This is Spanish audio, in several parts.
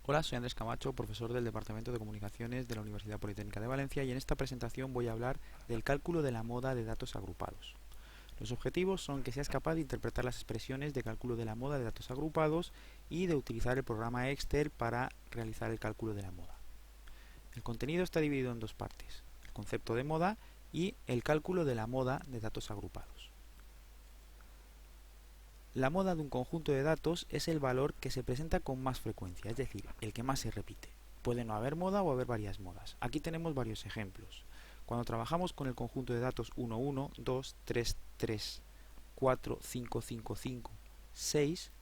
Hola, soy Andrés Camacho, profesor del Departamento de Comunicaciones de la Universidad Politécnica de Valencia y en esta presentación voy a hablar del cálculo de la moda de datos agrupados. Los objetivos son que seas capaz de interpretar las expresiones de cálculo de la moda de datos agrupados y de utilizar el programa Excel para realizar el cálculo de la moda. El contenido está dividido en dos partes, el concepto de moda y el cálculo de la moda de datos agrupados. La moda de un conjunto de datos es el valor que se presenta con más frecuencia, es decir, el que más se repite. Puede no haber moda o haber varias modas. Aquí tenemos varios ejemplos. Cuando trabajamos con el conjunto de datos 1, 1, 2, 3, 3, 4, 5, 5, 5, 6,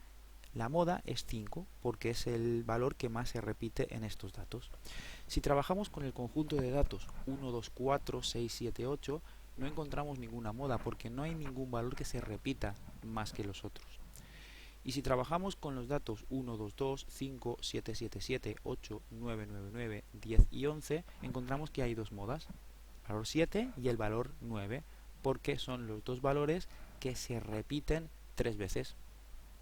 la moda es 5 porque es el valor que más se repite en estos datos. Si trabajamos con el conjunto de datos 1, 2, 4, 6, 7, 8, no encontramos ninguna moda porque no hay ningún valor que se repita más que los otros. Y si trabajamos con los datos 1, 2, 2, 5, 7, 7, 7, 8, 9, 9, 9, 10 y 11, encontramos que hay dos modas, el valor 7 y el valor 9, porque son los dos valores que se repiten tres veces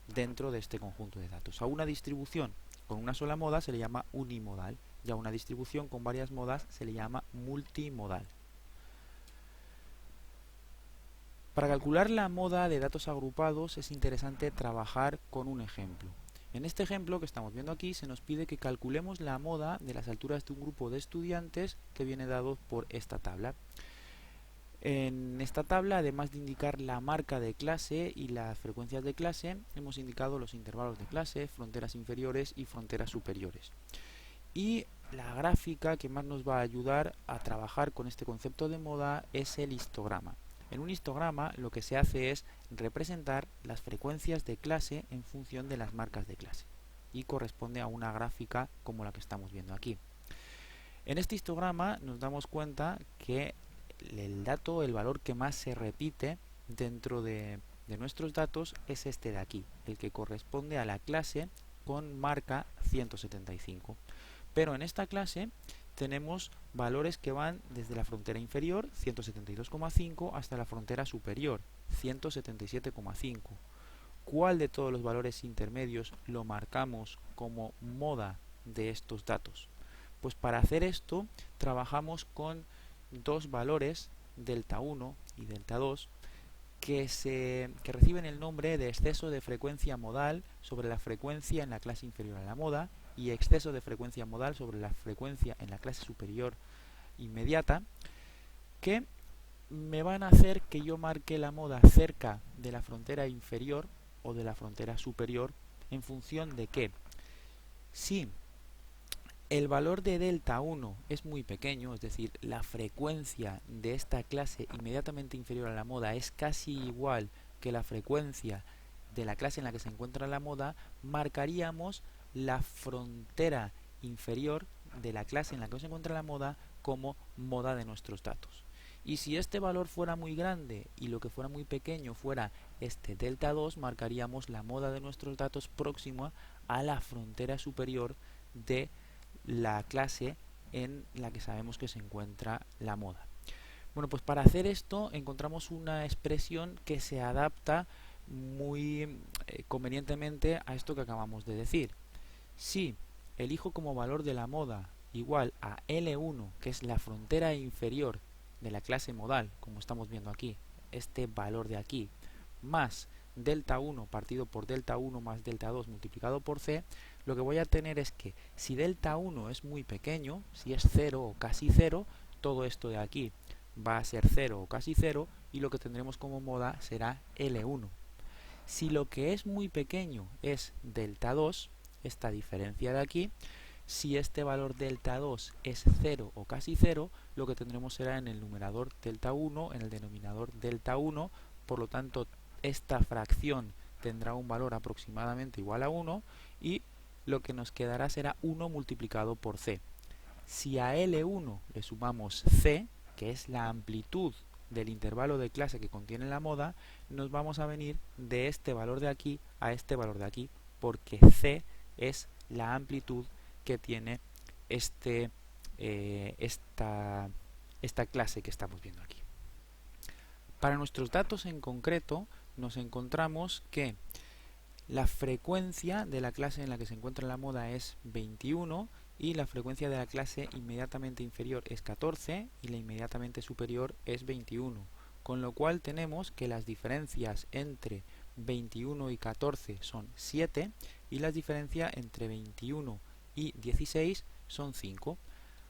dentro de este conjunto de datos. A una distribución con una sola moda se le llama unimodal y a una distribución con varias modas se le llama multimodal. Para calcular la moda de datos agrupados es interesante trabajar con un ejemplo. En este ejemplo que estamos viendo aquí se nos pide que calculemos la moda de las alturas de un grupo de estudiantes que viene dado por esta tabla. En esta tabla, además de indicar la marca de clase y las frecuencias de clase, hemos indicado los intervalos de clase, fronteras inferiores y fronteras superiores. Y la gráfica que más nos va a ayudar a trabajar con este concepto de moda es el histograma. En un histograma lo que se hace es representar las frecuencias de clase en función de las marcas de clase y corresponde a una gráfica como la que estamos viendo aquí. En este histograma nos damos cuenta que el dato, el valor que más se repite dentro de nuestros datos es este de aquí, el que corresponde a la clase con marca 175. Pero en esta clase tenemos valores que van desde la frontera inferior, 172,5, hasta la frontera superior, 177,5. ¿Cuál de todos los valores intermedios lo marcamos como moda de estos datos? Pues para hacer esto trabajamos con dos valores, delta 1 y delta 2, que reciben el nombre de exceso de frecuencia modal sobre la frecuencia en la clase inferior a la moda y exceso de frecuencia modal sobre la frecuencia en la clase superior inmediata, que me van a hacer que yo marque la moda cerca de la frontera inferior o de la frontera superior en función de que si el valor de delta 1 es muy pequeño, es decir, la frecuencia de esta clase inmediatamente inferior a la moda es casi igual que la frecuencia de la clase en la que se encuentra la moda, marcaríamos la frontera inferior de la clase en la que se encuentra la moda como moda de nuestros datos. Y si este valor fuera muy grande y lo que fuera muy pequeño fuera este delta 2, marcaríamos la moda de nuestros datos próxima a la frontera superior de la clase en la que sabemos que se encuentra la moda. Bueno, pues para hacer esto encontramos una expresión que se adapta muy convenientemente a esto que acabamos de decir. Si elijo como valor de la moda igual a L1, que es la frontera inferior de la clase modal, como estamos viendo aquí, este valor de aquí, más delta 1 partido por delta 1 más delta 2 multiplicado por c, lo que voy a tener es que si delta 1 es muy pequeño, si es 0 o casi 0, todo esto de aquí va a ser 0 o casi 0 y lo que tendremos como moda será L1. Si lo que es muy pequeño es delta 2, esta diferencia de aquí, si este valor delta 2 es 0 o casi 0, lo que tendremos será en el numerador delta 1, en el denominador delta 1, por lo tanto esta fracción tendrá un valor aproximadamente igual a 1 y lo que nos quedará será 1 multiplicado por c. Si a L1 le sumamos c, que es la amplitud del intervalo de clase que contiene la moda, nos vamos a venir de este valor de aquí a este valor de aquí, porque c es la amplitud que tiene esta clase que estamos viendo aquí. Para nuestros datos en concreto, nos encontramos que La frecuencia de la clase en la que se encuentra la moda es 21 y la frecuencia de la clase inmediatamente inferior es 14 y la inmediatamente superior es 21, con lo cual tenemos que las diferencias entre 21 y 14 son 7 y la diferencia entre 21 y 16 son 5.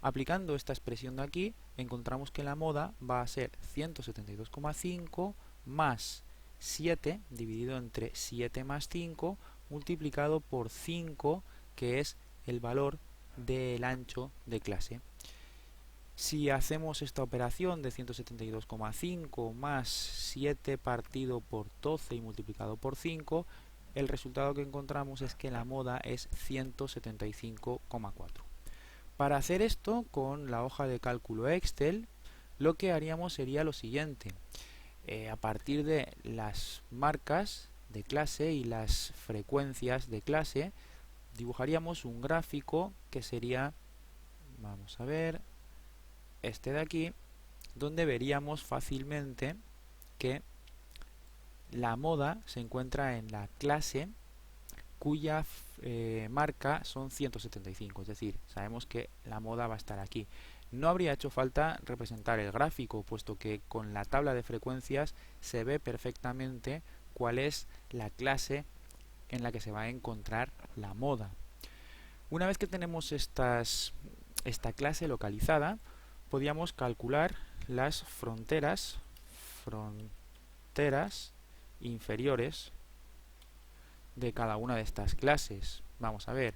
Aplicando esta expresión de aquí, encontramos que la moda va a ser 172,5 más 7 dividido entre 7 más 5 multiplicado por 5, que es el valor del ancho de clase. Si hacemos esta operación de 172,5 más 7 partido por 12 y multiplicado por 5, el resultado que encontramos es que la moda es 175,4. Para hacer esto con la hoja de cálculo Excel, lo que haríamos sería lo siguiente. A partir de las marcas de clase y las frecuencias de clase, dibujaríamos un gráfico que sería, vamos a ver, este de aquí, donde veríamos fácilmente que la moda se encuentra en la clase cuya marca son 175, es decir, sabemos que la moda va a estar aquí. No habría hecho falta representar el gráfico, puesto que con la tabla de frecuencias se ve perfectamente cuál es la clase en la que se va a encontrar la moda. Una vez que tenemos esta clase localizada, podríamos calcular las fronteras inferiores de cada una de estas clases. Vamos a ver,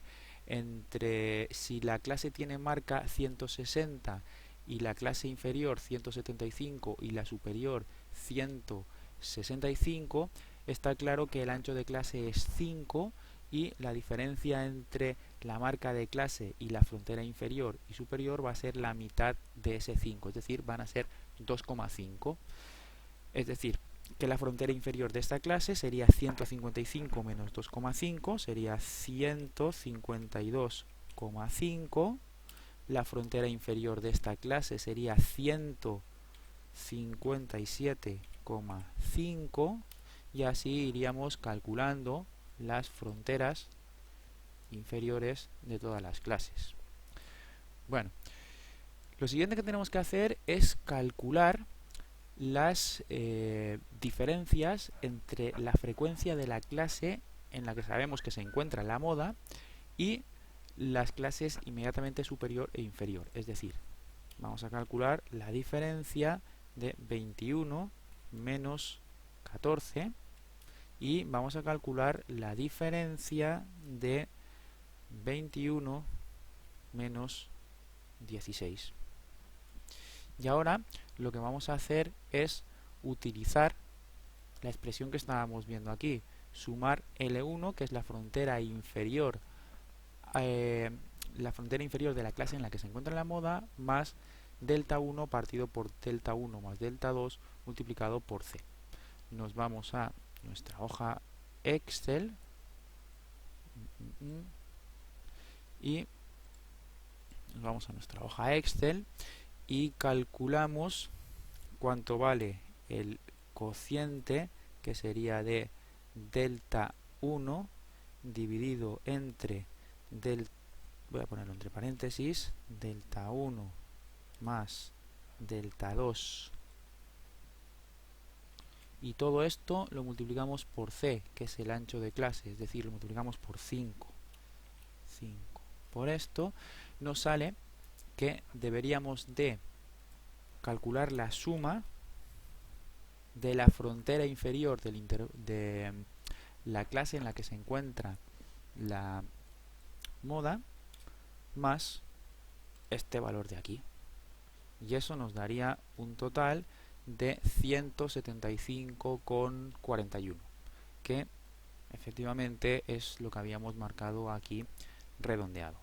si la clase tiene marca 160 y la clase inferior 175 y la superior 165, está claro que el ancho de clase es 5 y la diferencia entre la marca de clase y la frontera inferior y superior va a ser la mitad de ese 5, es decir, van a ser 2,5. Es decir, que la frontera inferior de esta clase sería 155 menos 2,5, sería 152,5. La frontera inferior de esta clase sería 157,5 y así iríamos calculando las fronteras inferiores de todas las clases. Bueno, lo siguiente que tenemos que hacer es calcular las diferencias entre la frecuencia de la clase en la que sabemos que se encuentra la moda y las clases inmediatamente superior e inferior. Es decir, vamos a calcular la diferencia de 21 menos 14 y vamos a calcular la diferencia de 21 menos 16. Y ahora lo que vamos a hacer es utilizar la expresión que estábamos viendo aquí, sumar L1, que es la frontera inferior de la clase en la que se encuentra la moda, más delta 1 partido por delta 1 más delta 2 multiplicado por C. Nos vamos a nuestra hoja Excel y nos vamos a nuestra hoja Excel y calculamos cuánto vale el cociente, que sería de delta 1 dividido entre voy a ponerlo entre paréntesis, delta 1 más delta 2, y todo esto lo multiplicamos por C, que es el ancho de clase, es decir, lo multiplicamos por 5. Por esto nos sale que deberíamos de calcular la suma de la frontera inferior de la clase en la que se encuentra la moda más este valor de aquí, y eso nos daría un total de 175,41, que efectivamente es lo que habíamos marcado aquí redondeado.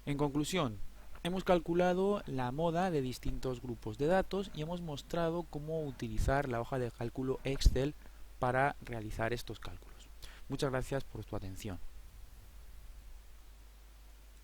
En conclusión, hemos calculado la moda de distintos grupos de datos y hemos mostrado cómo utilizar la hoja de cálculo Excel para realizar estos cálculos. Muchas gracias por tu atención.